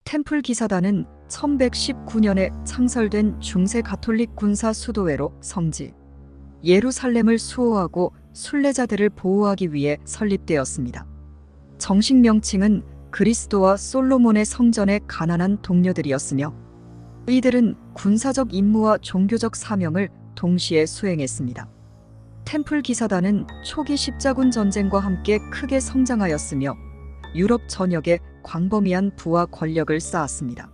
템플 기사단은 1119년에 창설된 중세 가톨릭 군사 수도회로 성지 예루살렘을 수호하고 순례자들을 보호하기 위해 설립되었습니다. 정식 명칭은 그리스도와 솔로몬의 성전의 가난한 동료들이었으며 이들은 군사적 임무와 종교적 사명을 동시에 수행했습니다. 템플 기사단은 초기 십자군 전쟁과 함께 크게 성장하였으며 유럽 전역에 광범위한 부와 권력을 쌓았습니다.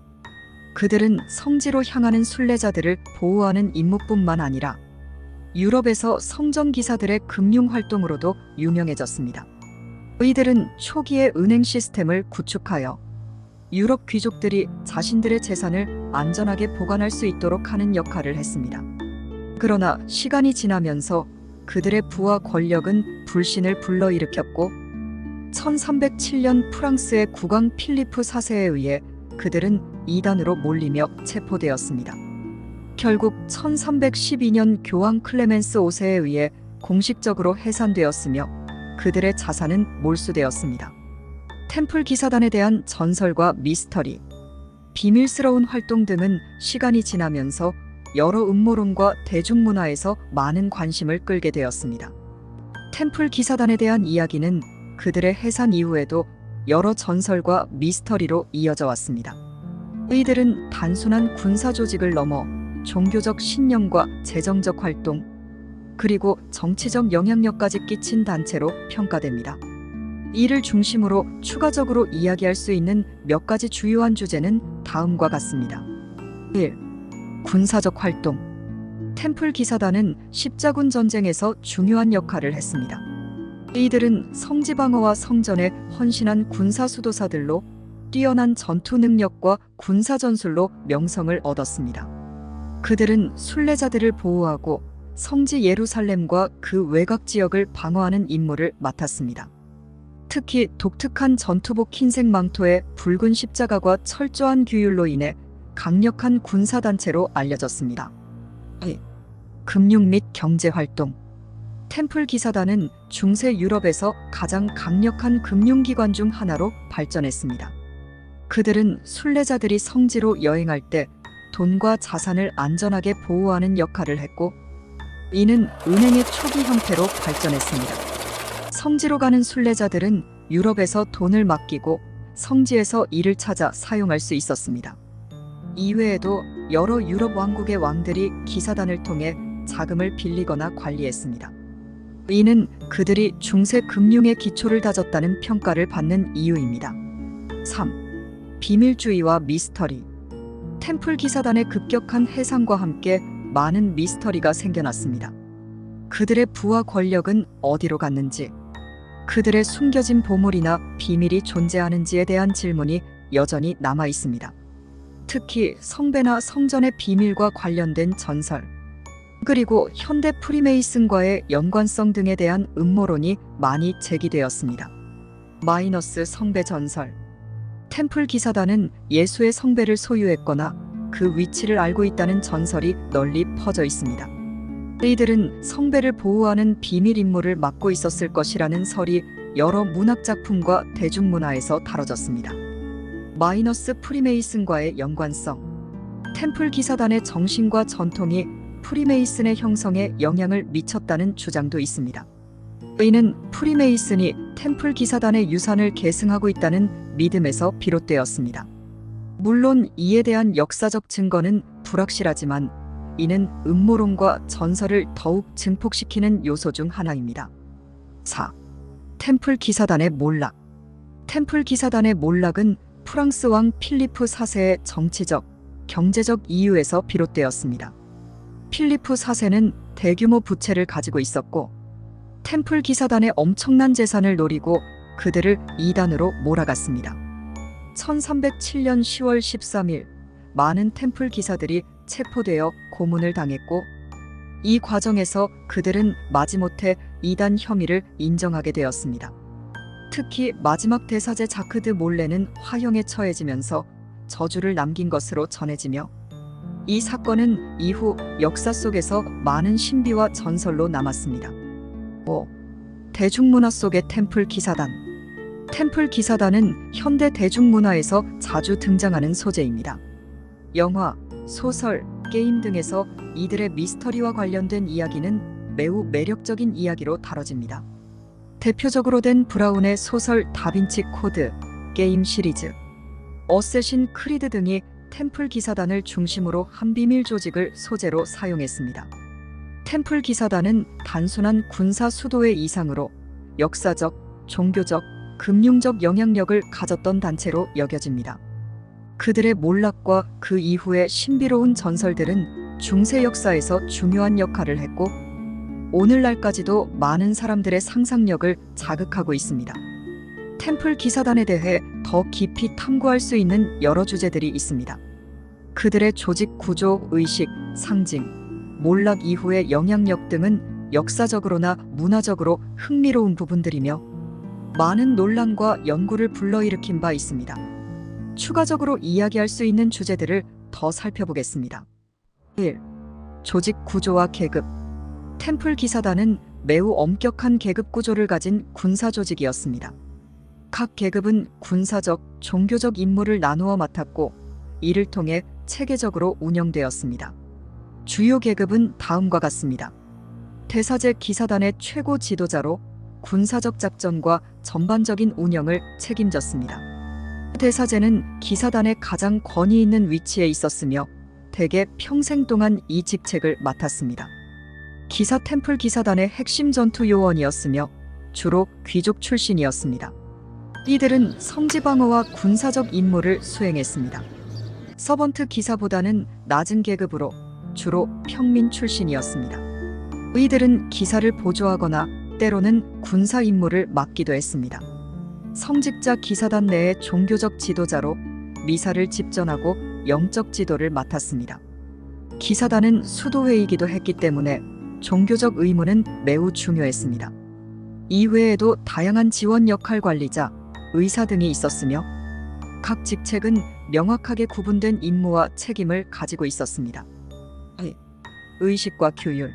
그들은 성지로 향하는 순례자들을 보호하는 임무뿐만 아니라 유럽에서 성전 기사들의 금융 활동으로도 유명해졌습니다. 이들은 초기에 은행 시스템을 구축하여 유럽 귀족들이 자신들의 재산을 안전하게 보관할 수 있도록 하는 역할을 했습니다. 그러나 시간이 지나면서 그들의 부와 권력은 불신을 불러일으켰고 1307년 프랑스의 국왕 필리프 4세에 의해 그들은 이단으로 몰리며 체포되었습니다. 결국 1312년 교황 클레멘스 5세에 의해 공식적으로 해산되었으며 그들의 자산은 몰수되었습니다. 템플 기사단에 대한 전설과 미스터리, 비밀스러운 활동 등은 시간이 지나면서 여러 음모론과 대중문화에서 많은 관심을 끌게 되었습니다. 템플 기사단에 대한 이야기는 그들의 해산 이후에도 여러 전설과 미스터리로 이어져 왔습니다. 이들은 단순한 군사 조직을 넘어 종교적 신념과 재정적 활동, 그리고 정치적 영향력까지 끼친 단체로 평가됩니다. 이를 중심으로 추가적으로 이야기할 수 있는 몇 가지 주요한 주제는 다음과 같습니다. 1. 군사적 활동. 템플 기사단은 십자군 전쟁에서 중요한 역할을 했습니다. 이들은 성지 방어와 성전에 헌신한 군사 수도사들로 뛰어난 전투 능력과 군사 전술로 명성을 얻었습니다. 그들은 순례자들을 보호하고 성지 예루살렘과 그 외곽 지역을 방어하는 임무를 맡았습니다. 특히 독특한 전투복 흰색 망토에 붉은 십자가와 철저한 규율로 인해 강력한 군사단체로 알려졌습니다. 2. 금융 및 경제활동. 템플 기사단은 중세 유럽에서 가장 강력한 금융기관 중 하나로 발전했습니다. 그들은 순례자들이 성지로 여행할 때 돈과 자산을 안전하게 보호하는 역할을 했고, 이는 은행의 초기 형태로 발전했습니다. 성지로 가는 순례자들은 유럽에서 돈을 맡기고 성지에서 이를 찾아 사용할 수 있었습니다. 이외에도 여러 유럽 왕국의 왕들이 기사단을 통해 자금을 빌리거나 관리했습니다. 이는 그들이 중세 금융의 기초를 다졌다는 평가를 받는 이유입니다. 3. 비밀주의와 미스터리. 템플 기사단의 급격한 해상과 함께 많은 미스터리가 생겨났습니다. 그들의 부와 권력은 어디로 갔는지, 그들의 숨겨진 보물이나 비밀이 존재하는지에 대한 질문이 여전히 남아 있습니다. 특히 성배나 성전의 비밀과 관련된 전설, 그리고 현대 프리메이슨과의 연관성 등에 대한 음모론이 많이 제기되었습니다. 마이너스 성배 전설. 템플 기사단은 예수의 성배를 소유했거나 그 위치를 알고 있다는 전설이 널리 퍼져 있습니다. 이들은 성배를 보호하는 비밀 임무를 맡고 있었을 것이라는 설이 여러 문학작품과 대중문화에서 다뤄졌습니다. 마이너스 프리메이슨과의 연관성. 템플 기사단의 정신과 전통이 프리메이슨의 형성에 영향을 미쳤다는 주장도 있습니다. 이는 프리메이슨이 템플 기사단의 유산을 계승하고 있다는 믿음에서 비롯되었습니다. 물론 이에 대한 역사적 증거는 불확실하지만 이는 음모론과 전설을 더욱 증폭시키는 요소 중 하나입니다. 4. 템플 기사단의 몰락. 템플 기사단의 몰락은 프랑스 왕 필리프 4세의 정치적, 경제적 이유에서 비롯되었습니다. 필리프 4세는 대규모 부채를 가지고 있었고 템플 기사단의 엄청난 재산을 노리고 그들을 이단으로 몰아갔습니다. 1307년 10월 13일 많은 템플 기사들이 체포되어 고문을 당했고 이 과정에서 그들은 마지못해 이단 혐의를 인정하게 되었습니다. 특히 마지막 대사제 자크 드 몰레는 화형에 처해지면서 저주를 남긴 것으로 전해지며 이 사건은 이후 역사 속에서 많은 신비와 전설로 남았습니다. 5. 대중문화 속의 템플 기사단. 템플 기사단은 현대 대중문화에서 자주 등장하는 소재입니다. 영화, 소설, 게임 등에서 이들의 미스터리와 관련된 이야기는 매우 매력적인 이야기로 다뤄집니다. 대표적으로 댄 브라운의 소설 다빈치 코드, 게임 시리즈, 어쌔신 크리드 등이 템플 기사단을 중심으로 한 비밀 조직을 소재로 사용했습니다. 템플 기사단은 단순한 군사 수도의 이상으로 역사적, 종교적, 금융적 영향력을 가졌던 단체로 여겨집니다. 그들의 몰락과 그 이후의 신비로운 전설들은 중세 역사에서 중요한 역할을 했고 오늘날까지도 많은 사람들의 상상력을 자극하고 있습니다. 템플 기사단에 대해 더 깊이 탐구할 수 있는 여러 주제들이 있습니다. 그들의 조직 구조, 의식, 상징, 몰락 이후의 영향력 등은 역사적으로나 문화적으로 흥미로운 부분들이며 많은 논란과 연구를 불러일으킨 바 있습니다. 추가적으로 이야기할 수 있는 주제들을 더 살펴보겠습니다. 1. 조직 구조와 계급. 템플 기사단은 매우 엄격한 계급 구조를 가진 군사 조직이었습니다. 각 계급은 군사적, 종교적 임무를 나누어 맡았고 이를 통해 체계적으로 운영되었습니다. 주요 계급은 다음과 같습니다. 대사제 기사단의 최고 지도자로 군사적 작전과 전반적인 운영을 책임졌습니다. 대사제는 기사단의 가장 권위 있는 위치에 있었으며 대개 평생 동안 이 직책을 맡았습니다. 기사 템플 기사단의 핵심 전투 요원이었으며 주로 귀족 출신이었습니다. 이들은 성지 방어와 군사적 임무를 수행했습니다. 서번트 기사보다는 낮은 계급으로 주로 평민 출신이었습니다. 이들은 기사를 보조하거나 때로는 군사 임무를 맡기도 했습니다. 성직자 기사단 내의 종교적 지도자로 미사를 집전하고 영적 지도를 맡았습니다. 기사단은 수도회이기도 했기 때문에 종교적 의무는 매우 중요했습니다. 이외에도 다양한 지원 역할 관리자, 의사 등이 있었으며 각 직책은 명확하게 구분된 임무와 책임을 가지고 있었습니다. 의식과 규율.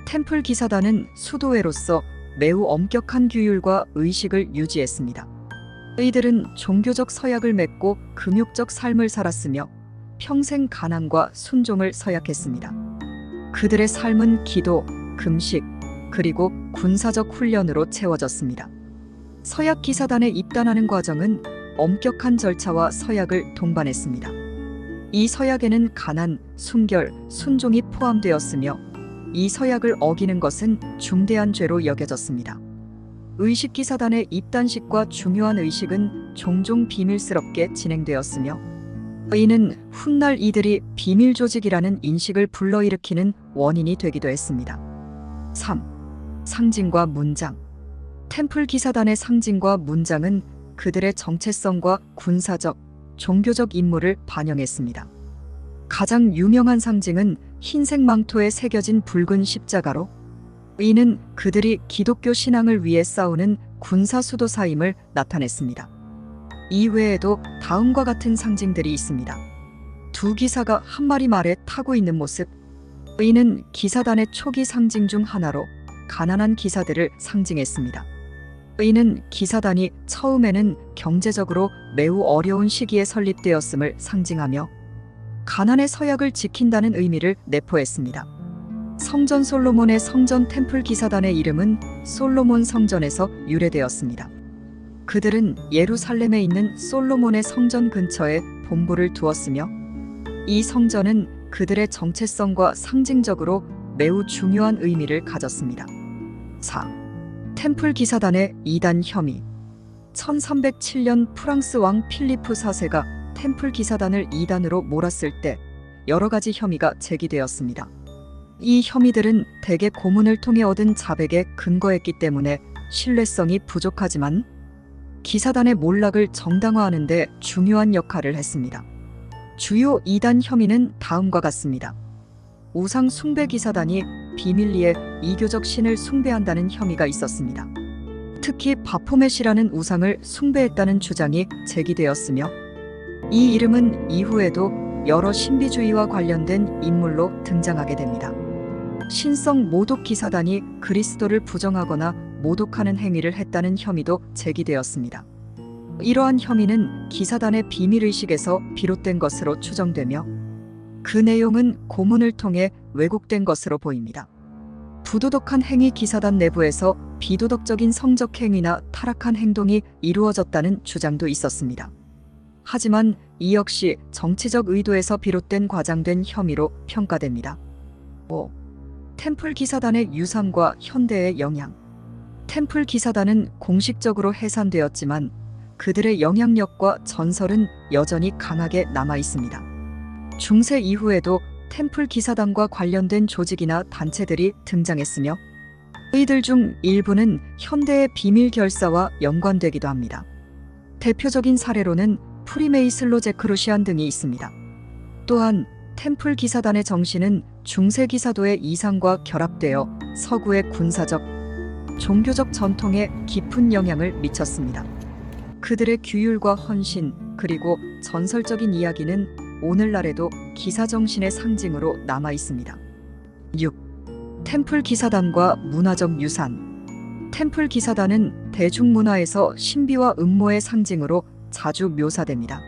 템플 기사단은 수도회로서 매우 엄격한 규율과 의식을 유지했습니다. 이들은 종교적 서약을 맺고 금욕적 삶을 살았으며 평생 가난과 순종을 서약했습니다. 그들의 삶은 기도, 금식, 그리고 군사적 훈련으로 채워졌습니다. 서약 기사단에 입단하는 과정은 엄격한 절차와 서약을 동반했습니다. 이 서약에는 가난, 순결, 순종이 포함되었으며 이 서약을 어기는 것은 중대한 죄로 여겨졌습니다. 의식 기사단의 입단식과 중요한 의식은 종종 비밀스럽게 진행되었으며 이는 훗날 이들이 비밀 조직이라는 인식을 불러일으키는 원인이 되기도 했습니다. 3. 상징과 문장. 템플 기사단의 상징과 문장은 그들의 정체성과 군사적, 종교적 임무를 반영했습니다. 가장 유명한 상징은 흰색 망토에 새겨진 붉은 십자가로 이는 그들이 기독교 신앙을 위해 싸우는 군사 수도사임을 나타냈습니다. 이외에도 다음과 같은 상징들이 있습니다. 두 기사가 한 마리 말에 타고 있는 모습. 이는 기사단의 초기 상징 중 하나로 가난한 기사들을 상징했습니다. 이는 기사단이 처음에는 경제적으로 매우 어려운 시기에 설립되었음을 상징하며 가난의 서약을 지킨다는 의미를 내포했습니다. 성전 솔로몬의 성전 템플 기사단의 이름은 솔로몬 성전에서 유래되었습니다. 그들은 예루살렘에 있는 솔로몬의 성전 근처에 본부를 두었으며 이 성전은 그들의 정체성과 상징적으로 매우 중요한 의미를 가졌습니다. 4. 템플 기사단의 이단 혐의. 1307년 프랑스 왕 필리프 4세가 템플 기사단을 이단으로 몰았을 때 여러 가지 혐의가 제기되었습니다. 이 혐의들은 대개 고문을 통해 얻은 자백에 근거했기 때문에 신뢰성이 부족하지만 기사단의 몰락을 정당화하는 데 중요한 역할을 했습니다. 주요 이단 혐의는 다음과 같습니다. 우상 숭배 기사단이 비밀리에 이교적 신을 숭배한다는 혐의가 있었습니다. 특히 바포멧이라는 우상을 숭배했다는 주장이 제기되었으며 이 이름은 이후에도 여러 신비주의와 관련된 인물로 등장하게 됩니다. 신성 모독 기사단이 그리스도를 부정하거나 모독하는 행위를 했다는 혐의도 제기되었습니다. 이러한 혐의는 기사단의 비밀의식에서 비롯된 것으로 추정되며 그 내용은 고문을 통해 왜곡된 것으로 보입니다. 부도덕한 행위 기사단 내부에서 비도덕적인 성적 행위나 타락한 행동이 이루어졌다는 주장도 있었습니다. 하지만 이 역시 정치적 의도에서 비롯된 과장된 혐의로 평가됩니다. 5. 템플 기사단의 유산과 현대의 영향. 템플 기사단은 공식적으로 해산되었지만 그들의 영향력과 전설은 여전히 강하게 남아 있습니다. 중세 이후에도 템플 기사단과 관련된 조직이나 단체들이 등장했으며 이들 중 일부는 현대의 비밀 결사와 연관되기도 합니다. 대표적인 사례로는 프리메이슬로 제크루시안 등이 있습니다. 또한 템플 기사단의 정신은 중세 기사도의 이상과 결합되어 서구의 군사적, 종교적 전통에 깊은 영향을 미쳤습니다. 그들의 규율과 헌신 그리고 전설적인 이야기는 오늘날에도 기사 정신의 상징으로 남아 있습니다. 6. 템플 기사단과 문화적 유산. 템플 기사단은 대중문화에서 신비와 음모의 상징으로 자주 묘사됩니다.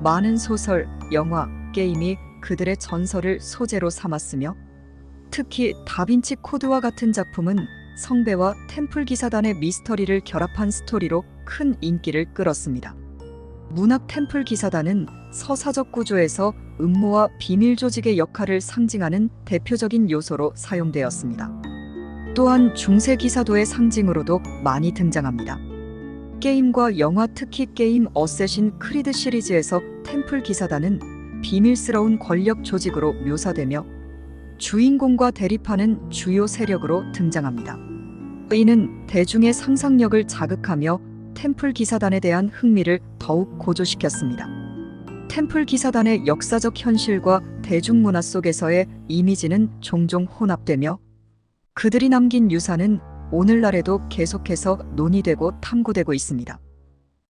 많은 소설, 영화, 게임이 그들의 전설을 소재로 삼았으며 특히 다빈치 코드와 같은 작품은 성배와 템플 기사단의 미스터리를 결합한 스토리로 큰 인기를 끌었습니다. 문학 템플 기사단은 서사적 구조에서 음모와 비밀 조직의 역할을 상징하는 대표적인 요소로 사용되었습니다. 또한 중세 기사도의 상징으로도 많이 등장합니다. 게임과 영화 특히 게임 어쌔신 크리드 시리즈에서 템플 기사단은 비밀스러운 권력 조직으로 묘사되며 주인공과 대립하는 주요 세력으로 등장합니다. 이는 대중의 상상력을 자극하며 템플 기사단에 대한 흥미를 더욱 고조시켰습니다. 템플 기사단의 역사적 현실과 대중문화 속에서의 이미지는 종종 혼합되며 그들이 남긴 유산은 오늘날에도 계속해서 논의되고 탐구되고 있습니다.